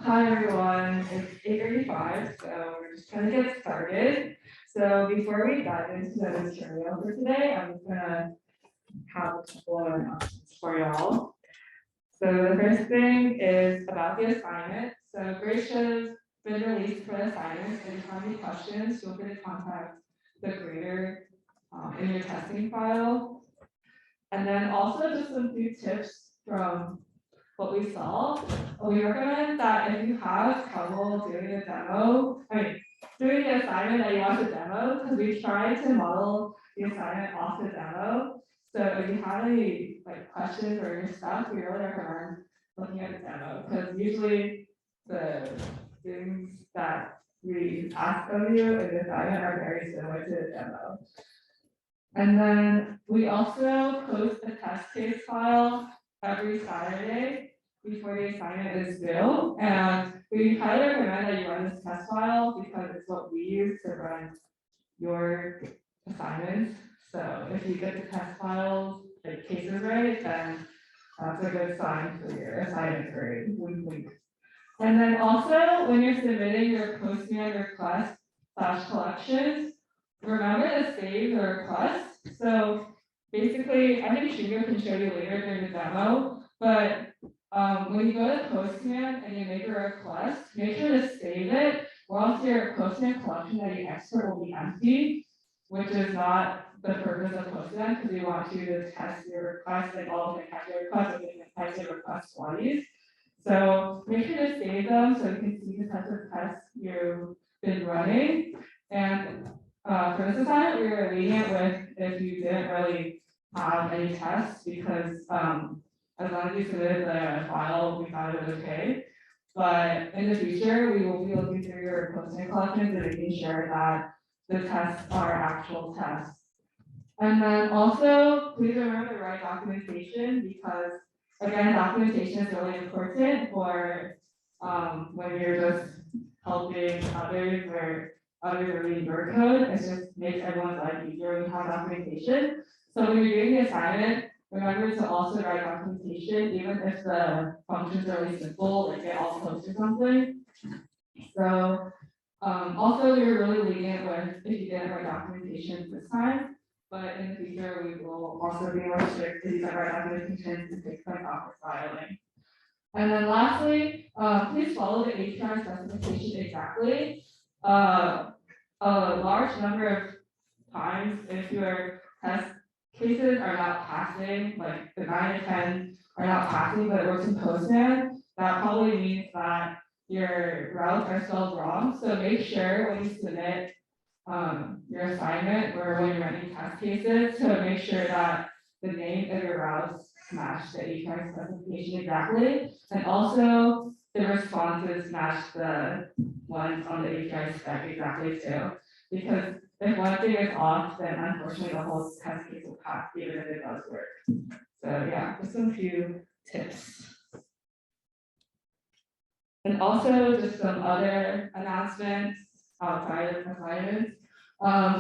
Hi everyone, it's 8:35, so we're just trying to get started. So before we dive into the material for today, I'm just gonna have a couple of announcements for y'all. So the first thing is about the assignment. So grades has been released for the assignment. If you have any questions, feel free to contact the grader in your testing file. And then also just some few tips from what we saw. We recommend that if you have trouble doing a demo, doing the assignment that you want to demo, because we tried to model the assignment off the demo. So if you have any questions or your stuff, we really recommend looking at the demo, because usually the things that we ask of you in the assignment are very similar to the demo. And then we also post a test case file every Saturday before the assignment is due. And we highly recommend that you run this test file because it's what we use to run your assignments. So if you get the test files, cases right, then that's a good sign for your assignment grade. Wink. And then also when you're submitting your Postman request / collections, remember to save the request. So basically, I think Shugo can show you later during the demo, but when you go to Postman and you make a request, make sure to save it, or else your Postman collection that you export will be empty, which is not the purpose of Postman, because we want you to test your request, like all of the catch your requests, and you can test your request twice. So make sure to save them so you can see the types of tests you've been running. And for this assignment, we were lenient with if you didn't really have any tests, because as long as you submitted the file, we thought it was okay. But in the future, we will be looking through your Postman collections and making sure that the tests are actual tests. And then also, please remember to write documentation, because again, documentation is really important for when you're just helping others or others are reading your code. It just makes everyone's life easier when you have documentation. So when you're doing the assignment, remember to also write documentation, even if the functions are really simple, like get all close or something. So also we were really lenient with if you didn't write documentation this time, but in the future we will also be more strict if you don't write documentation to take them off the filing. And then lastly, please follow the API specification exactly. A large number of times, if your test cases are not passing, like the 9 to 10 are not passing, but it works in Postman, that probably means that your routes are spelled wrong. So make sure when you submit your assignment or when you're running test cases to make sure that the name of your routes match the API specification exactly. And also the responses match the ones on the API spec exactly too. Because if one thing is off, then unfortunately the whole test case will pass even if it does work. So yeah, just some few tips. And also just some other announcements outside of assignments.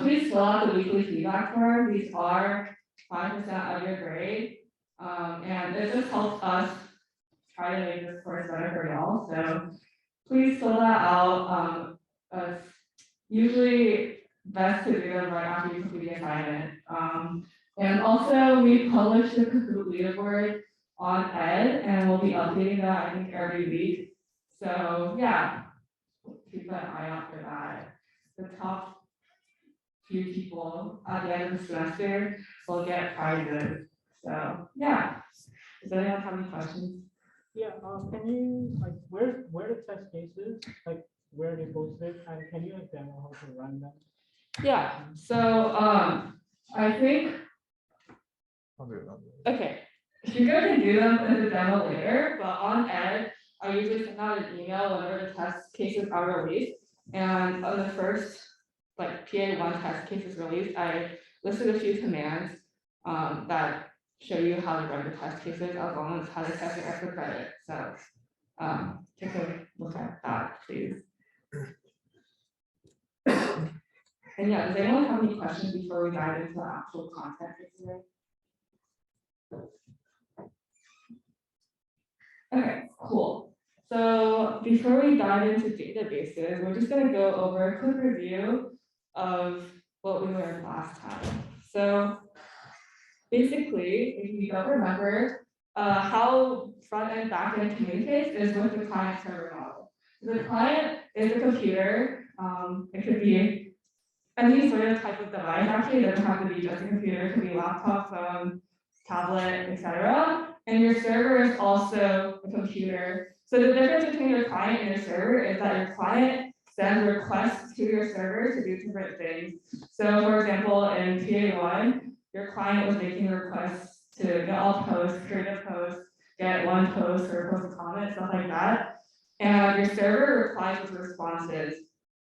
Please fill out the weekly feedback form. These are 5% of your grade. And it just helps us try to make this course better for y'all. So please fill that out. Usually best to do them right after you complete the assignment. And also we publish the Kahoot leaderboard on Ed, and we'll be updating that I think every week. So yeah, keep an eye out for that. The top few people at the end of the semester will get prizes. So yeah, does anyone have any questions? Yeah, can you where the test cases, where they posted, and can you demo how to run them? Yeah, so I think okay, you guys can do them as a demo later, but on Ed, I usually send out an email whenever the test cases are released. And on the first PA1 test case is released, I listed a few commands that show you how to run the test cases as well as how to test your extra credit. So take a look at that, please. And yeah, does anyone have any questions before we dive into the actual content today? Okay, cool. So before we dive into databases, we're just going to go over a quick review of what we learned last time. So basically, if you don't remember, how front end back end communicates is with the client server model. So the client is a computer. It could be any sort of type of device. Actually, it doesn't have to be just a computer. It could be laptop, phone, tablet, etc. And your server is also a computer. So the difference between your client and your server is that your client sends requests to your server to do different things. So for example, in PA1, your client was making requests to get all posts, create a post, get one post or post a comment, stuff like that. And your server replies with responses.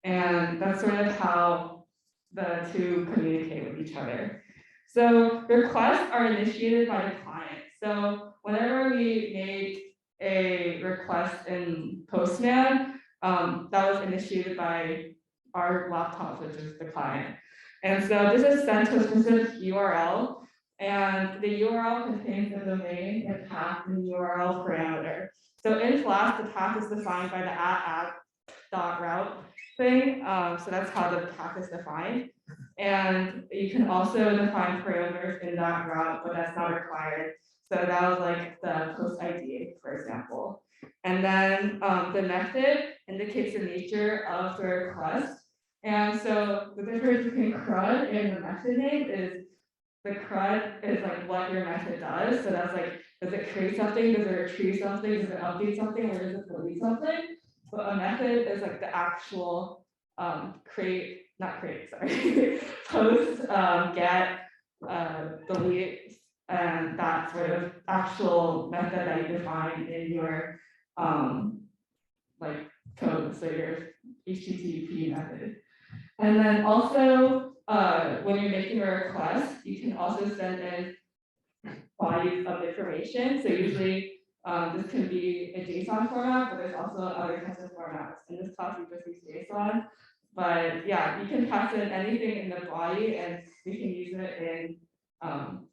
And that's sort of how the two communicate with each other. So requests are initiated by the client. So whenever we make a request in Postman, that was initiated by our laptop, which is the client. And so this is sent to a specific URL, and the URL contains the domain and path and URL parameter. So in Flask, the path is defined by the @app.route thing. So that's how the path is defined. And you can also define parameters in that route, but that's not required. So that was like the post ID, for example. And then the method indicates the nature of the request. And so the difference between CRUD and the method name is the CRUD is like what your method does. So that's like, does it create something? Does it retrieve something? Does it update something? Or does it delete something? But a method is like the actual post, get, delete, and that sort of actual method that you define in your like code, so your HTTP method. And then also, when you're making a request, you can also send in bodies of information. So usually this can be a JSON format, but there's also other kinds of formats. In this class, we just use JSON. But yeah, you can pass in anything in the body, and we can use it in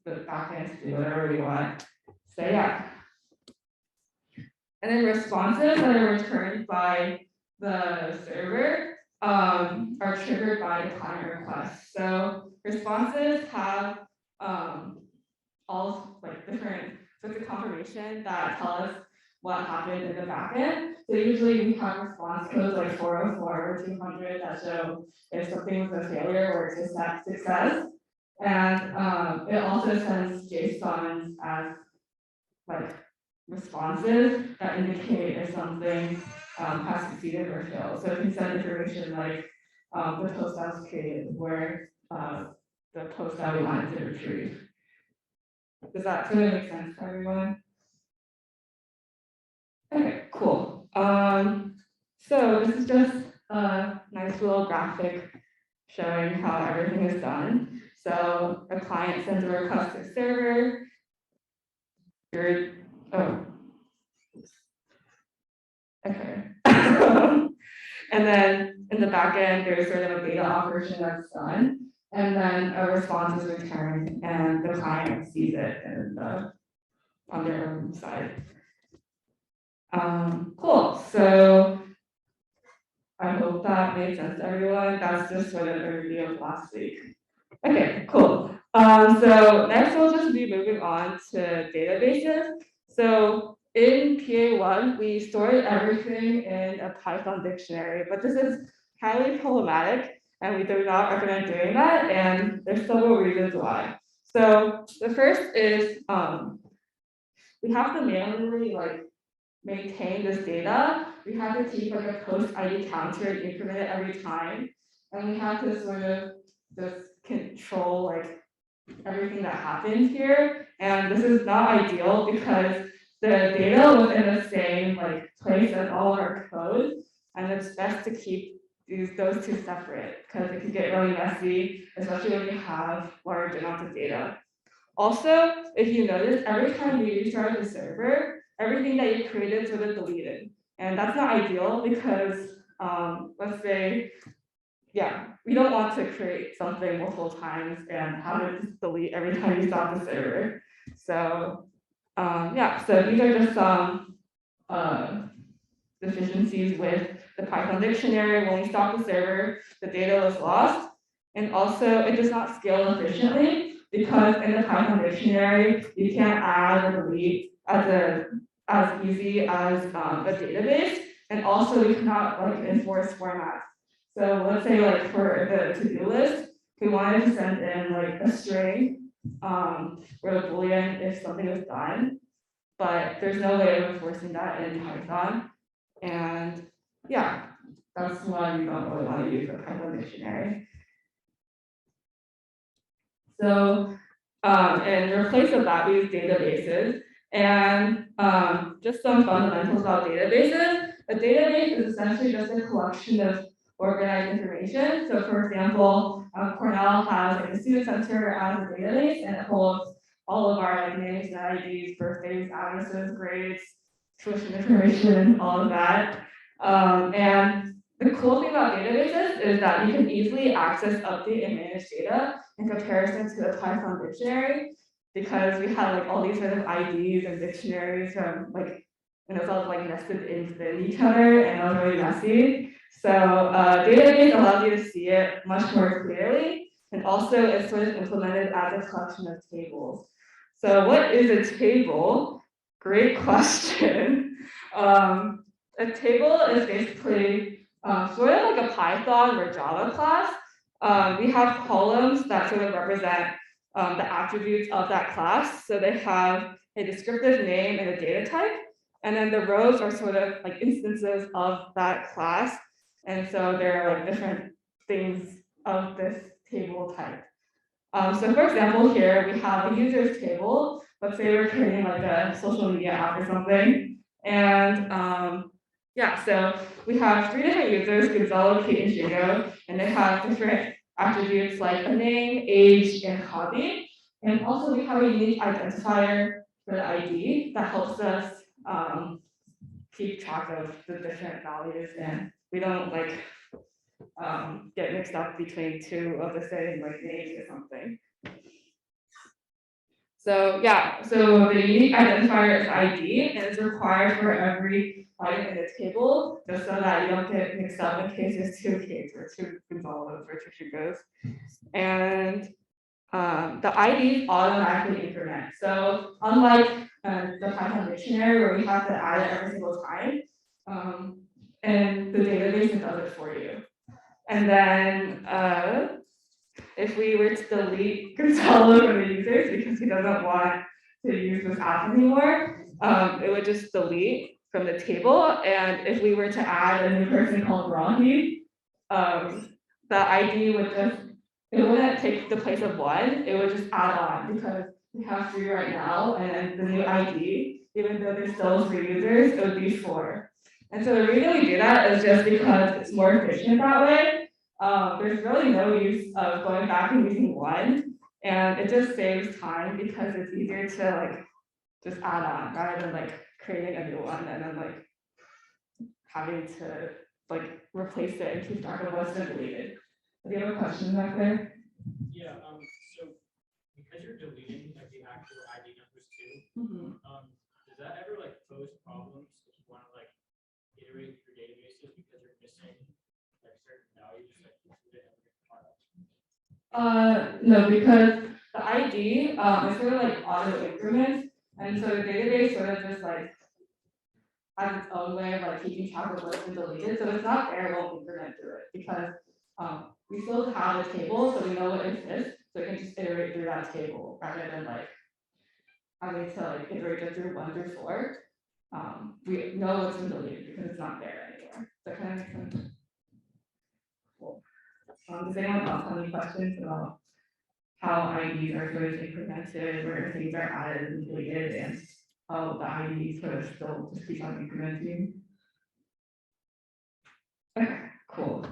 the backend to do whatever we want. So yeah. And then responses that are returned by the server are triggered by the client request. So responses have all like different sorts of confirmation that tell us what happened in the backend. So usually we have response codes like 404 or 200 that show if something was a failure or it's a success. And it also sends JSONs as like responses that indicate if something has succeeded or failed. So it can send information like the post that was created, where the post that we wanted to retrieve. Does that sort of make sense to everyone? Okay, cool. So this is just a nice little graphic showing how everything is done. So a client sends a request to a server. Okay. And then in the back end, there's sort of a data operation that's done. And then a response is returned, and the client sees it and, on their own side. Cool. So I hope that made sense to everyone. That's just sort of a review of last week. Okay, cool. So next we'll just be moving on to databases. So in PA1, we stored everything in a Python dictionary, but this is highly problematic, and we do not recommend doing that, and there's several reasons why. So the first is we have to manually maintain this data. We have to keep like a post ID counter and increment it every time, and we have to sort of just control like everything that happens here. And this is not ideal because the data was in the same place as all our code, and it's best to keep those two separate because it can get really messy, especially when you have large amounts of data. Also, if you notice, every time we restart the server, everything that you created sort of deleted, and that's not ideal because let's say, yeah, we don't want to create something multiple times and have it just delete every time you stop the server. So yeah, so these are just some deficiencies with the Python dictionary. When we stop the server, the data was lost. And also, it does not scale efficiently because in the Python dictionary, you can't add or delete as easy as a database. And also, we cannot enforce formats. So let's say for the to-do list, we wanted to send in a string or a boolean if something was done, but there's no way of enforcing that in Python. And yeah, that's why we don't really want to use the Python dictionary. So, in replace of that, we use databases. And just some fundamentals about databases. A database is essentially just a collection of organized information. So, for example, Cornell has a student center as a database, and it holds all of our names and IDs, birthdays, addresses, grades, tuition information, all of that. And the cool thing about databases is that you can easily access, update, and manage data in comparison to the Python dictionary, because we have all these sort of IDs and dictionaries from and it's all nested into each other, and it was really messy. So database allows you to see it much more clearly, and also it's sort of implemented as a collection of tables. So what is a table? Great question. A table is basically sort of like a Python or Java class. We have columns that sort of represent the attributes of that class. So they have a descriptive name and a data type. And then the rows are sort of instances of that class. And so there are different things of this table type. So for example, here we have a users table. Let's say we're creating a social media app or something. And yeah, so we have 3 different users, Gonzalo, Kate, and Diego, and they have different attributes like a name, age, and hobby. And also we have a unique identifier for the ID that helps us keep track of the different values, and we don't get mixed up between 2 of the same names or something. So yeah, so the unique identifier is ID, and it's required for every item in the table, just so that you don't get mixed up in case there's 2 Kates or 2 Gonzalos or 2 Chugos. And the IDs automatically increment. So unlike the Python dictionary where we have to add it every single time, and the database does it for you. And then if we were to delete Gonzalo from the users because he doesn't want to use this app anymore, it would just delete from the table. And if we were to add a new person called Rahi, the ID would just, it wouldn't take the place of 1, it would just add on, because we have 3 right now, and then the new ID, even though there's still 3 users, it would be 4. And so the reason we do that is just because it's more efficient that way. There's really no use of going back and using 1, and it just saves time because it's easier to just add on rather than creating a new one and then having to replace it and keep track of what's been deleted. Do you have a question back there? Yeah. So because you're deleting the actual ID numbers too, does that ever pose problems if you want to iterate your databases because you're missing certain values No, because the ID is sort of auto increments, and so the database sort of just has its own way of keeping track of what's been deleted. So it's not there, it won't increment through it because we still have a table, so we know what exists, so we can just iterate through that table rather than having to iterate just through 1 through 4. We know what's been deleted because it's not there anymore. Does that kind of make sense? Cool. Does anyone else have any questions about how IDs are sort of incremented, where things are added and deleted, and how the IDs sort of still just keep on incrementing? Okay, cool.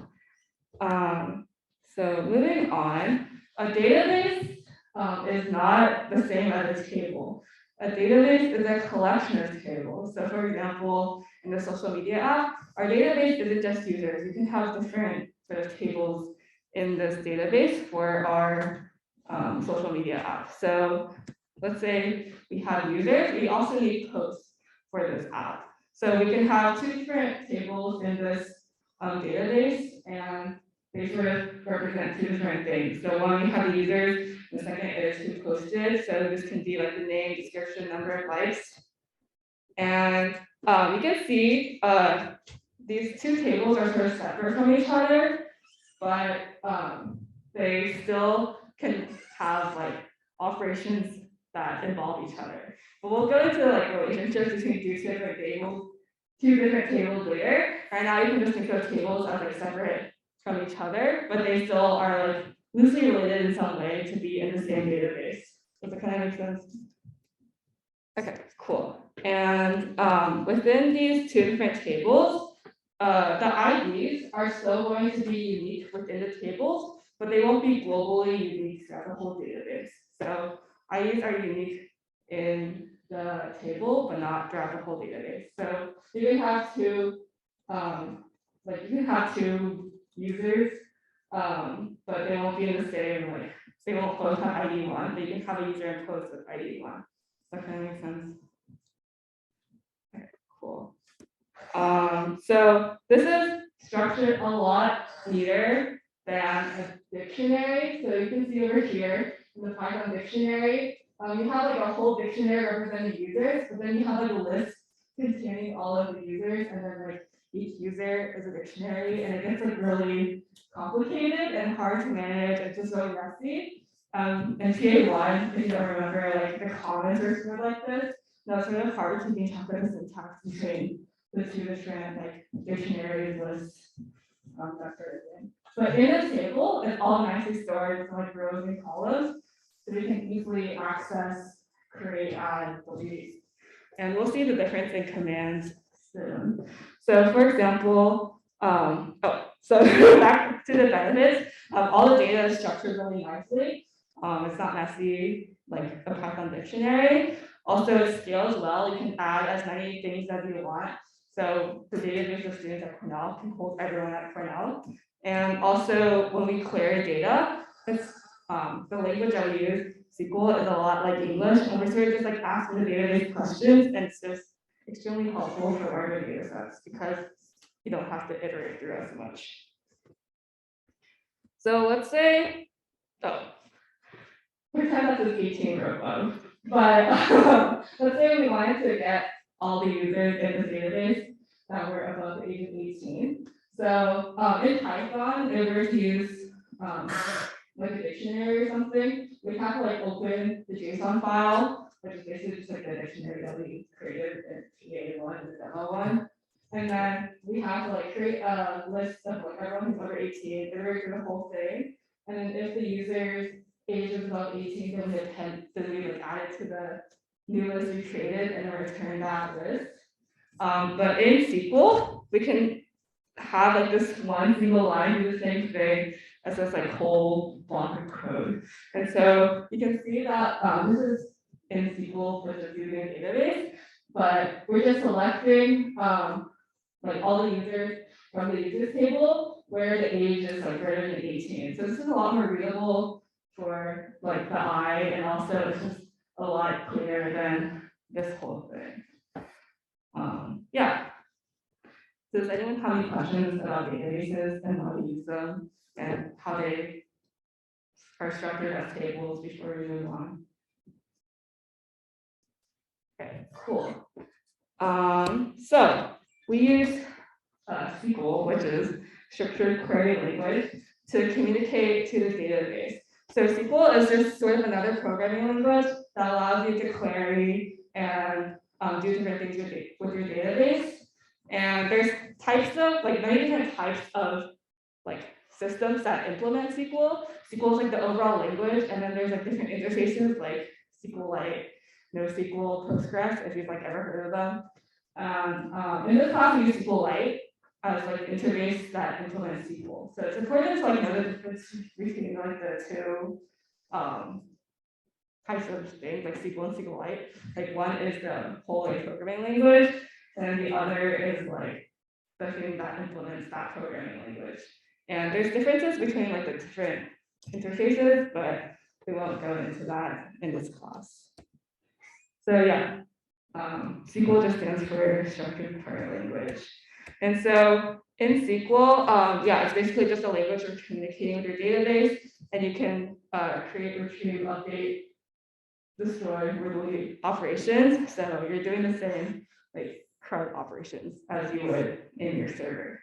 So moving on, a database is not the same as a table. A database is a collection of tables. So for example, in the social media app, our database isn't just users. You can have different sort of tables in this database for our social media app. So let's say we have users, we also need posts for this app. So we can have two different tables in this database, and they sort of represent two different things. So one, we have the users, the second is who posted. So this can be like the name, description, number of likes. And you can see these two tables are sort of separate from each other, but they still can have like operations that involve each other. But we'll go into like relationships between two different tables later. Right now you can just think of tables as like separate from each other, but they still are like loosely related in some way to be in the same database. Does that kind of make sense? Okay, cool. And within these two different tables, the IDs are still going to be unique within the tables, but they won't be globally unique throughout the whole database. So IDs are unique in the table, but not throughout the whole database. So you can have two, users, but they won't be in the same, like, they won't both have ID 1, but you can have a user and post with ID 1. Does that kind of make sense? Okay, cool. So this is structured a lot neater than a dictionary. So you can see over here in the Python dictionary, you have like a whole dictionary representing users, but then you have like a list containing all of the users, and then like each user is a dictionary, and it gets like really complicated and hard to manage. It's just really messy. And TA1, if you don't remember, like the comments are sort of like this. Now it's sort of hard to keep track of the syntax between the two different like dictionaries, lists, that sort of thing. But in a table, it's all nicely stored with like rows and columns, so we can easily access, create, add, delete. And we'll see the difference in commands soon. So for example, so back to the benefits, all the data is structured really nicely. It's not messy like a Python dictionary. Also, it scales well. You can add as many things as you want. So the database of students at Cornell can hold everyone at Cornell. And also, when we query data, it's the language that we use, SQL, is a lot like English, and we're sort of just like asking the database questions, and it's just extremely helpful for larger data sets because you don't have to iterate through as much. So let's say, pretend that this 18 row above. But let's say we wanted to get all the users in the database that were above the age of 18. So in Python, if we were to use like a dictionary or something, we have to like open the JSON file, which is basically just like the dictionary that we created in TA1 and the demo one. And then we have to like create a list of like everyone who's over 18, iterate through the whole thing. And then if the user's age is about 18, then we like add it to the new list we created and then return that list. But in SQL, we can have like this one single line do the same thing as this like whole block of code. And so you can see that this is in SQL for just using a database, but we're just selecting like all the users from the users table where the age is like greater than 18. So this is a lot more readable for like the eye, and also it's just a lot clearer than this whole thing. Yeah. Does anyone have any questions about databases and how to use them and how they are structured as tables before we move on? Okay, cool. So we use SQL, which is structured query language, to communicate to the database. So SQL is just sort of another programming language that allows you to query and do different things with your database. And there's types of, like many different types of like systems that implement SQL. SQL is like the overall language, and then there's like different interfaces like SQLite, NoSQL, Postgres, if you've like ever heard of them. In this class, we use SQLite as like an interface that implements SQL. So it's important to like know the difference between like the two types of things, like SQL and SQLite. Like one is the whole like programming language, and the other is like the thing that implements that programming language. And there's differences between like the different interfaces, but we won't go into that in this class. So yeah, SQL just stands for structured query language. And so in SQL, yeah, it's basically just a language for communicating with your database, and you can create, retrieve, update, destroy, or delete operations. So you're doing the same like CRUD operations as you would in your server.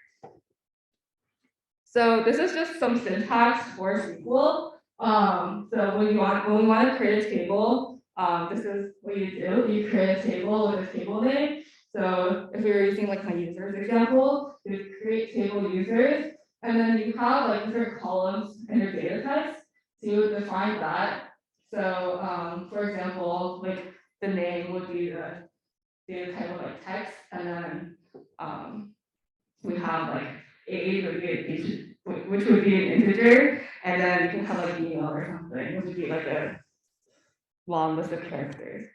So this is just some syntax for SQL. So when we want to create a table, this is what you do. You create a table with a table name. So if we were using like my users example, you create table users, and then you have like different columns in your data types. So you would define that. So for example, like the name would be the data type of like text, and then we have like age would be which would be an integer, and then you can have like email or something, which would be like a long list of characters.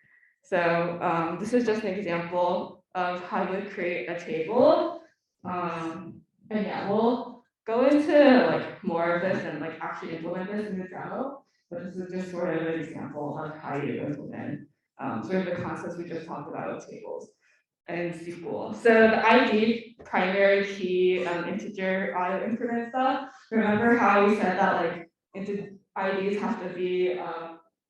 So this is just an example of how you would create a table. And yeah, we'll go into like more of this and like actually implement this in the demo, but this is just sort of an example of how you implement sort of the concepts we just talked about with tables and SQL. So the ID, primary key, integer, auto increment stuff. Remember how we said that like IDs have to be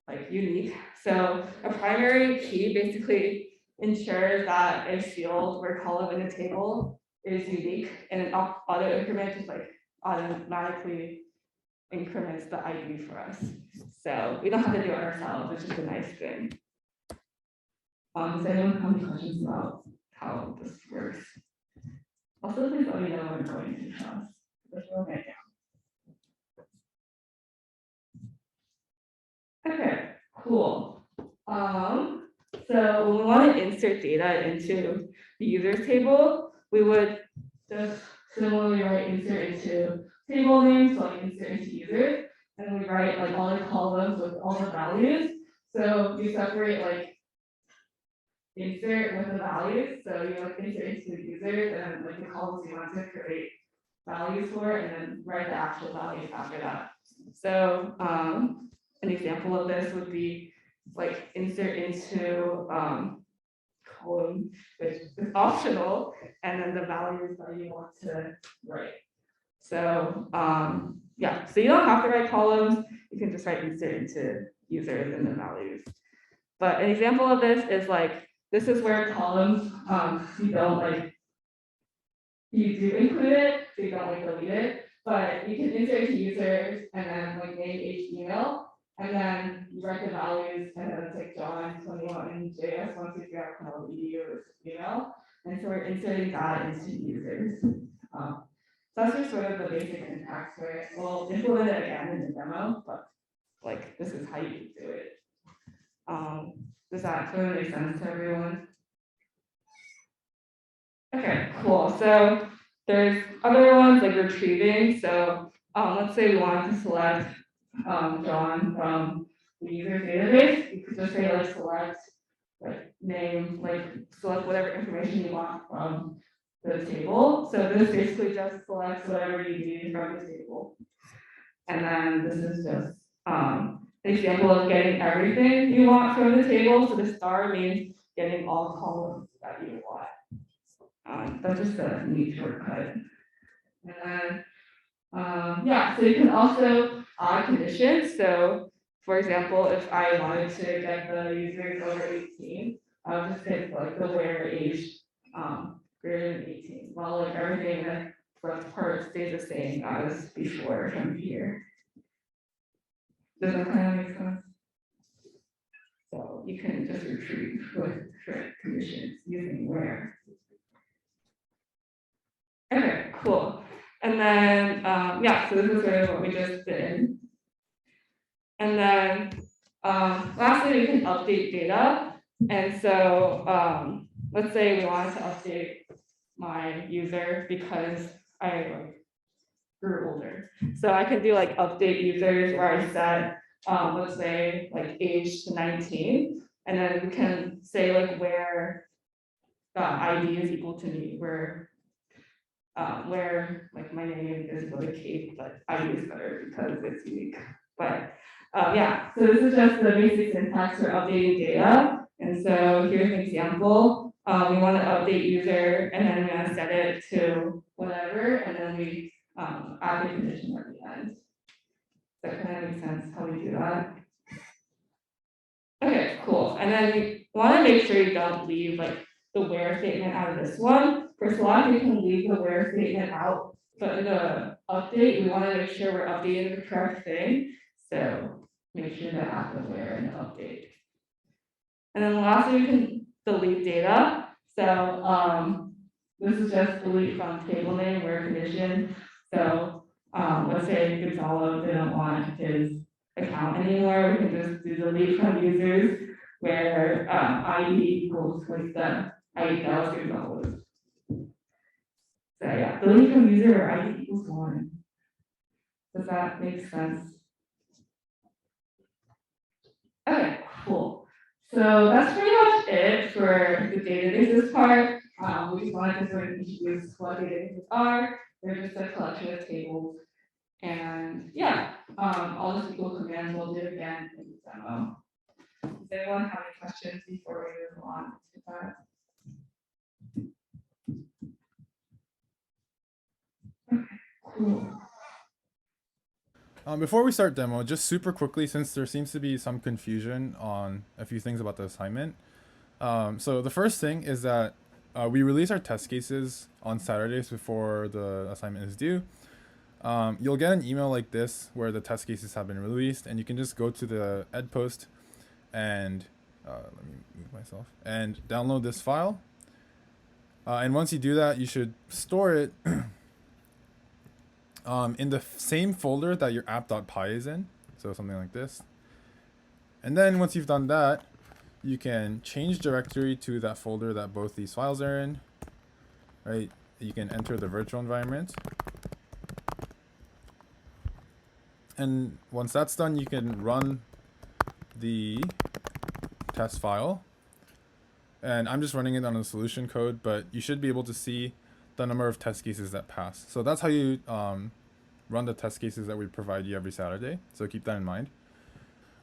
like unique. So a primary key basically ensures that a field or column in a table is unique, and an auto increment just like automatically increments the ID for us. So we don't have to do it ourselves, which is a nice thing. Does anyone have any questions about how this works? Also, please let me know when I'm going to class. Okay, cool. So when we want to insert data into the users table, we would just similarly write insert into table names, so like insert into users, and we write like all the columns with all the values. So you separate like insert with the values. So you like insert into the users and like the columns you want to create values for, and then write the actual values after that. So an example of this would be like insert into column, which is optional, and then the values that you want to write. So yeah, so you don't have to write columns, you can just write insert into users and the values. But an example of this is like, this is where columns, you don't like, you do include it, so you don't like delete it, but you can insert into users and then like name, age, email, and then you write the values, and then it's like John 21 and JS 123@edu email, and so we're inserting that into users. So that's just sort of the basic syntax for it. We'll implement it again in the demo, but like this is how you do it. Does that sort of make sense to everyone? Okay, cool. So there's other ones like retrieving. So let's say we wanted to select John from the user database. You could just say like select like name, like select whatever information you want from the table. So this basically just selects whatever you need from the table. And then this is just an example of getting everything you want from the table. So the star means getting all columns that you want. That's just a neat shortcut. And then, yeah, so you can also add conditions. So for example, if I wanted to get the users over 18, I'll just hit like the where age greater than 18, while like everything in the first part stays the same as before from here. Does that kind of make sense? So you can just retrieve with correct conditions using where. Okay, cool. And then, yeah, so this is sort of what we just did. And then, lastly, we can update data. And so, let's say we wanted to update my user because I like grew older. So I can do like update users where I set, let's say like age to 19, and then we can say like where the ID is equal to me, where like my name is equal to Kate, but ID is better because it's unique. But yeah, so this is just the basic syntax for updating data. And so here's an example. We want to update user and then we want to set it to whatever, and then we add the condition at the end. Does that kind of make sense how we do that? Okay, cool. And then we want to make sure you don't leave like the where statement out of this one. For Slack, you can leave the where statement out, but in the update, we want to make sure we're updating the correct thing. So make sure to add the where in the update. And then lastly, we can delete data. So this is just delete from table name where condition. So let's say Gonzalo didn't want his account anymore, we can just do delete from users where ID equals like the ID that was Gonzalo's. So yeah, delete from user where ID equals 1. Does that make sense? Okay, cool. So that's pretty much it for the databases part. We just wanted to sort of introduce what databases are. They're just a collection of tables. And yeah, all the SQL commands we'll do again in the demo. Does anyone have any questions before we move on to that? Okay, cool. Before we start demo, just super quickly, since there seems to be some confusion on a few things about the assignment. So the first thing is that we release our test cases on Saturdays before the assignment is due. You'll get an email like this where the test cases have been released, and you can just go to the ed post and let me move myself and download this file. And once you do that, you should store it in the same folder that your app.py is in, so something like this. And then once you've done that, you can change directory to that folder that both these files are in, right? You can enter the virtual environment. And once that's done, you can run the test file. And I'm just running it on the solution code, but you should be able to see the number of test cases that pass. So that's how you run the test cases that we provide you every Saturday. So keep that in mind.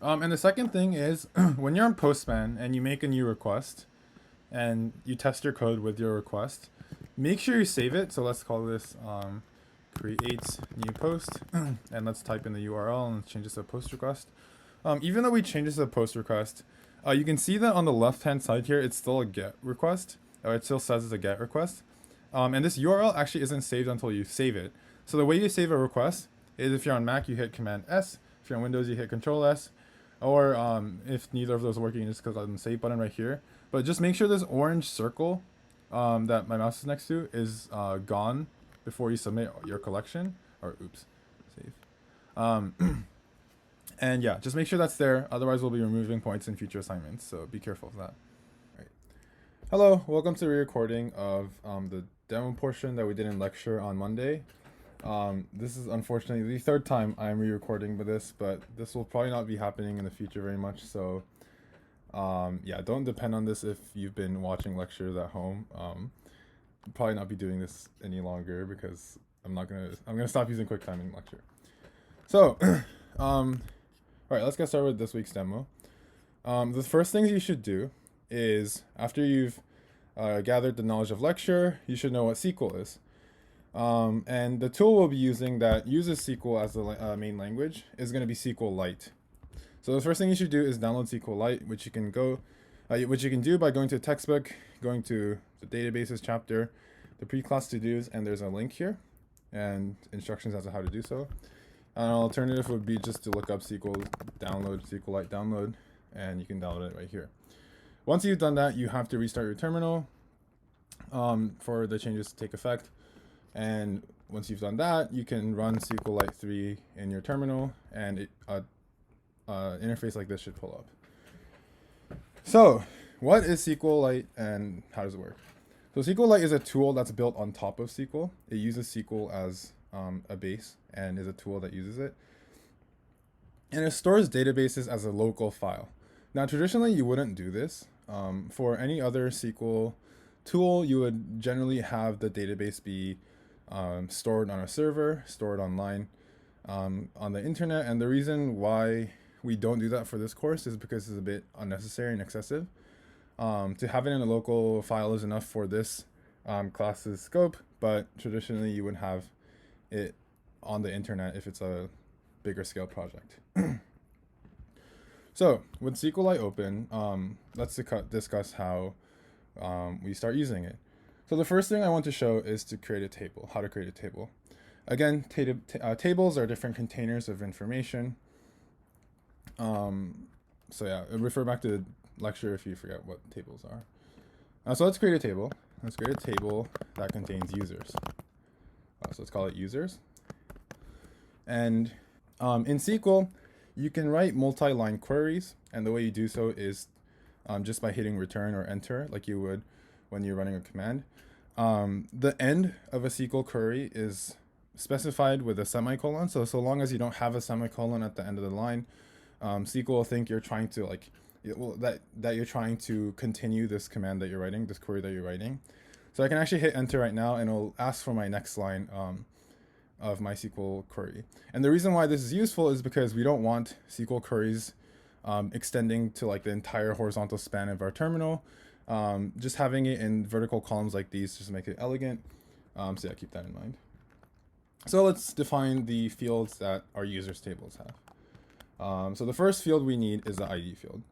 And the second thing is when you're on Postman and you make a new request and you test your code with your request, make sure you save it. So let's call this create new post and let's type in the URL and change this to a post request. Even though we change this to a post request, you can see that on the left hand side here, it's still a get request, or it still says it's a get request. And this URL actually isn't saved until you save it. So the way you save a request is if you're on Mac, you hit Command S. If you're on Windows, you hit Control S. Or if neither of those are working, you just click on the save button right here. But just make sure this orange circle that my mouse is next to is gone before you submit your collection. Or oops, save. And yeah, just make sure that's there. Otherwise, we'll be removing points in future assignments. So be careful of that. Right. Hello, welcome to the re-recording of the demo portion that we did in lecture on Monday. This is unfortunately the third time I'm re-recording with this, but this will probably not be happening in the future very much. So yeah, don't depend on this if you've been watching lectures at home. Probably not be doing this any longer because I'm gonna stop using QuickTime in lecture. So all right, let's get started with this week's demo. The first things you should do is after you've gathered the knowledge of lecture, you should know what SQL is. And the tool we'll be using that uses SQL as the main language is going to be SQLite. So the first thing you should do is download SQLite, which you can do by going to the textbook, going to the databases chapter, the pre-class to-dos, and there's a link here and instructions as to how to do so. An alternative would be just to look up SQLite download, and you can download it right here. Once you've done that, you have to restart your terminal for the changes to take effect. And once you've done that, you can run SQLite 3 in your terminal, and interface like this should pull up. So what is SQLite and how does it work? So SQLite is a tool that's built on top of SQL. It uses SQL as a base and is a tool that uses it. And it stores databases as a local file. Now, traditionally, you wouldn't do this. For any other SQL tool, you would generally have the database be stored on a server, stored online on the internet. And the reason why we don't do that for this course is because it's a bit unnecessary and excessive. To have it in a local file is enough for this class's scope, but traditionally you would have it on the internet if it's a bigger scale project. So with SQLite open, let's discuss how we start using it. So the first thing I want to show is to create a table, how to create a table. Again, tables are different containers of information. So yeah, refer back to the lecture if you forget what tables are. So let's create a table. Let's create a table that contains users. So let's call it users. And in SQL, you can write multi-line queries, and the way you do so is just by hitting return or enter, like you would when you're running a command. The end of a SQL query is specified with a semicolon. So long as you don't have a semicolon at the end of the line, SQL will think you're trying to that you're trying to continue this command that you're writing, this query that you're writing. So I can actually hit enter right now, and it'll ask for my next line of my SQL query. And the reason why this is useful is because we don't want SQL queries extending to like the entire horizontal span of our terminal. Just having it in vertical columns like these just make it elegant. So yeah, keep that in mind. So let's define the fields that our users tables have. So the first field we need is the ID field.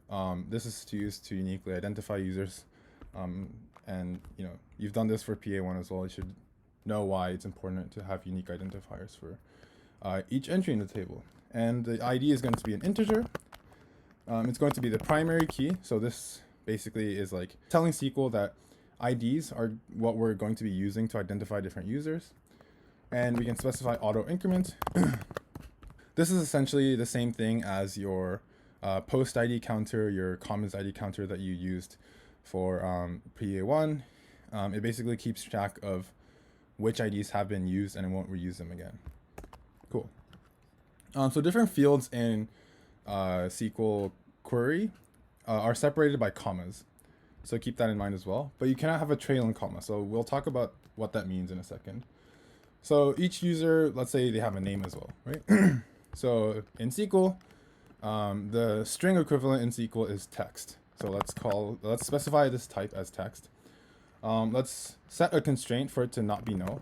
This is used to uniquely identify users. And you've done this for PA1 as well. You should know why it's important to have unique identifiers for each entry in the table. And the ID is going to be an integer. It's going to be the primary key. So this basically is like telling SQL that IDs are what we're going to be using to identify different users. And we can specify auto increment. This is essentially the same thing as your post ID counter, your comments ID counter that you used for PA1. It basically keeps track of which IDs have been used and it won't reuse them again. Cool. So different fields in SQL query are separated by commas. So keep that in mind as well. But you cannot have a trailing comma. So we'll talk about what that means in a second. So each user, let's say they have a name as well, right? So in SQL, the string equivalent in SQL is text. So let's specify this type as text. Let's set a constraint for it to not be null.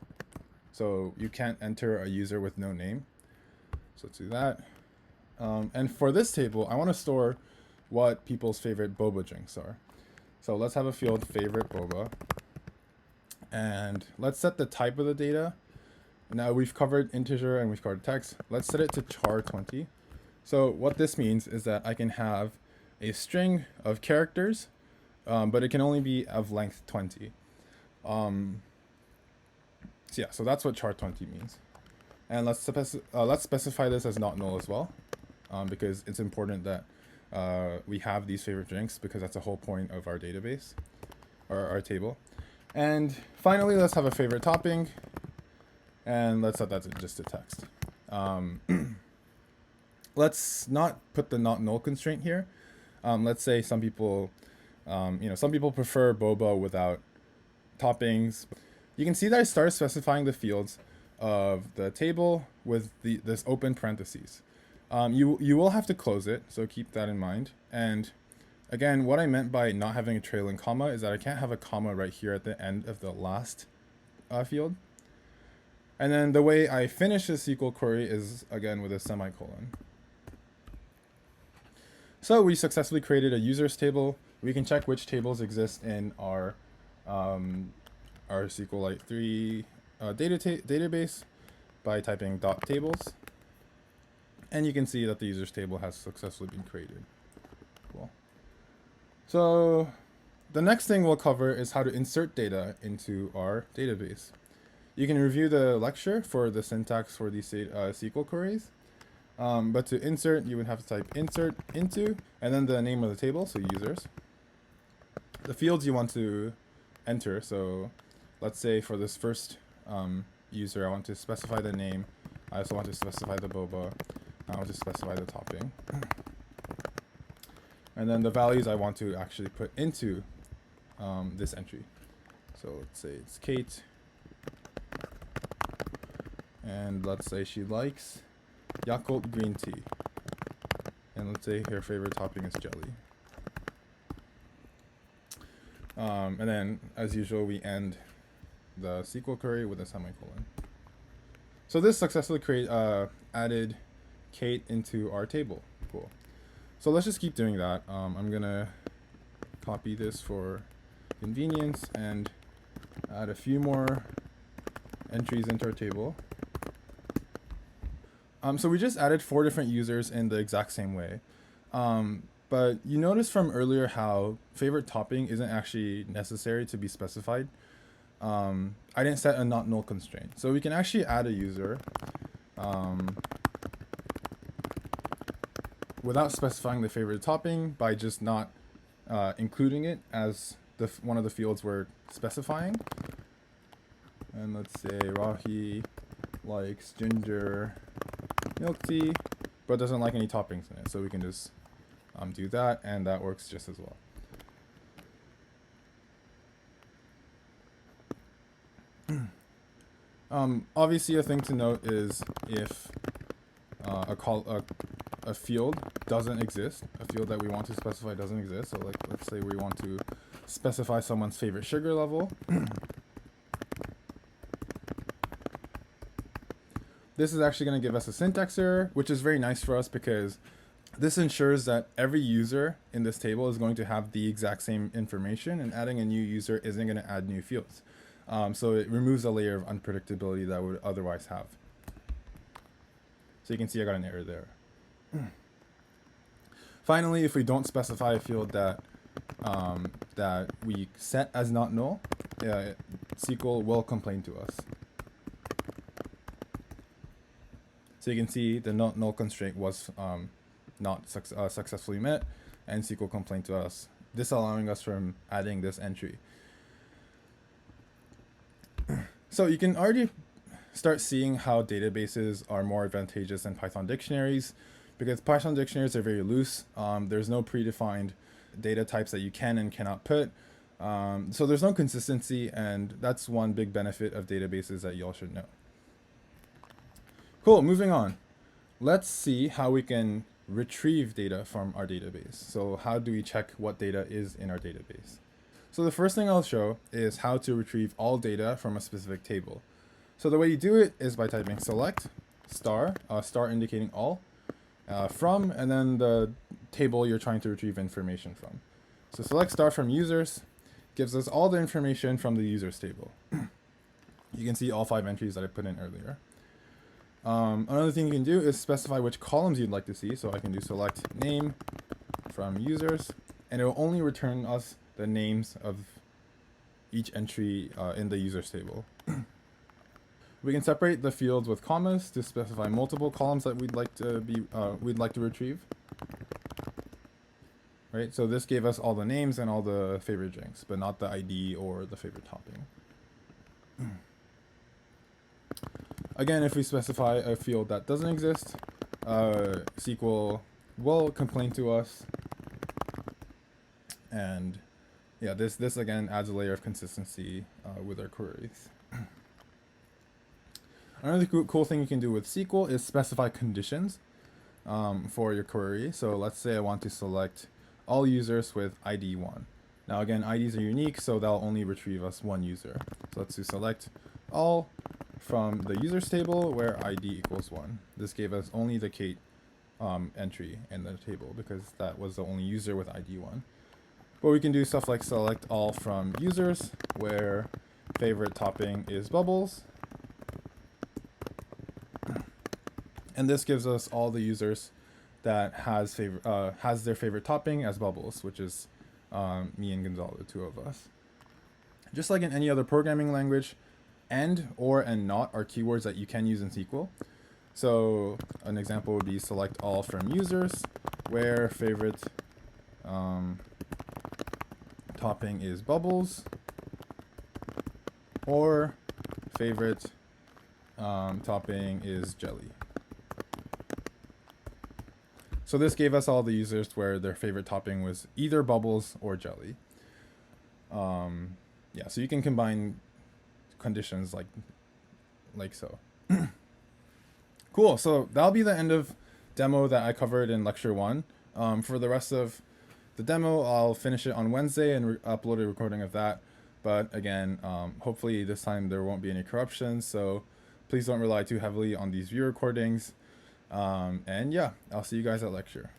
So you can't enter a user with no name. So let's do that. And for this table, I want to store what people's favorite boba drinks are. So let's have a field favorite boba. And let's set the type of the data. Now we've covered integer and we've covered text. Let's set it to char20. So what this means is that I can have a string of characters, but it can only be of length 20. So yeah, so that's what char20 means. And let's specify this as not null as well, because it's important that we have these favorite drinks because that's the whole point of our database or our table. And finally, let's have a favorite topping. And let's set that to just a text. Let's not put the not null constraint here. Let's say some people, some people prefer boba without toppings. You can see that I started specifying the fields of the table with this open parentheses. You will have to close it, so keep that in mind. And again, what I meant by not having a trailing comma is that I can't have a comma right here at the end of the last field. And then the way I finish the SQL query is, again, with a semicolon. So we successfully created a users table. We can check which tables exist in our SQLite 3 database by typing .tables. And you can see that the users table has successfully been created. Cool. So the next thing we'll cover is how to insert data into our database. You can review the lecture for the syntax for these SQL queries. But to insert, you would have to type insert into, and then the name of the table, so users. The fields you want to enter, so let's say for this first user, I want to specify the name. I also want to specify the boba. I want to specify the topping. And then the values I want to actually put into this entry. So let's say it's Kate. And let's say she likes Yakult green tea. And let's say her favorite topping is jelly. And then, as usual, we end the SQL query with a semicolon. So this successfully added Kate into our table. Cool. So let's just keep doing that. I'm gonna copy this for convenience and add a few more entries into our table. So we just added 4 different users in the exact same way. But you notice from earlier how favorite topping isn't actually necessary to be specified. I didn't set a not null constraint. So we can actually add a user without specifying the favorite topping by just not including it as one of the fields we're specifying. And let's say Rahi likes ginger milk tea, but doesn't like any toppings in it. So we can just do that, and that works just as well. Obviously, a thing to note is if a field doesn't exist, a field that we want to specify doesn't exist. So like, let's say we want to specify someone's favorite sugar level. This is actually going to give us a syntax error, which is very nice for us because this ensures that every user in this table is going to have the exact same information, and adding a new user isn't going to add new fields. So it removes a layer of unpredictability that we would otherwise have. So you can see I got an error there. Finally, if we don't specify a field that we set as not null, SQL will complain to us. So you can see the not null constraint was not successfully met, and SQL complained to us, disallowing us from adding this entry. So you can already start seeing how databases are more advantageous than Python dictionaries, because Python dictionaries are very loose. There's no predefined data types that you can and cannot put. So there's no consistency, and that's one big benefit of databases that you all should know. Cool, moving on. Let's see how we can retrieve data from our database. So how do we check what data is in our database? So the first thing I'll show is how to retrieve all data from a specific table. So the way you do it is by typing select star, star indicating all, from, and then the table you're trying to retrieve information from. So select star from users gives us all the information from the users table. You can see all 5 entries that I put in earlier. Another thing you can do is specify which columns you'd like to see. So I can do select name from users, and it will only return us the names of each entry in the users table. We can separate the fields with commas to specify multiple columns that we'd like to retrieve. Right, so this gave us all the names and all the favorite drinks, but not the ID or the favorite topping. Again, if we specify a field that doesn't exist, SQL will complain to us. And yeah, this again adds a layer of consistency with our queries. Another cool thing you can do with SQL is specify conditions for your query. So let's say I want to select all users with ID 1. Now again, IDs are unique, so they'll only retrieve us one user. So let's do select all from the users table where ID equals 1. This gave us only the Kate entry in the table because that was the only user with ID 1. But we can do stuff like select all from users where favorite topping is bubbles. And this gives us all the users that has their favorite topping as bubbles, which is me and Gonzalo, the 2 of us. Just like in any other programming language, and, or, and not are keywords that you can use in SQL. So an example would be select all from users where favorite topping is bubbles, or favorite topping is jelly. So this gave us all the users where their favorite topping was either bubbles or jelly. Yeah, so you can combine conditions like so. Cool, so that'll be the end of demo that I covered in lecture 1. For the rest of the demo, I'll finish it on Wednesday and upload a recording of that. But again, hopefully this time there won't be any corruption. So please don't rely too heavily on these view recordings. And yeah, I'll see you guys at lecture.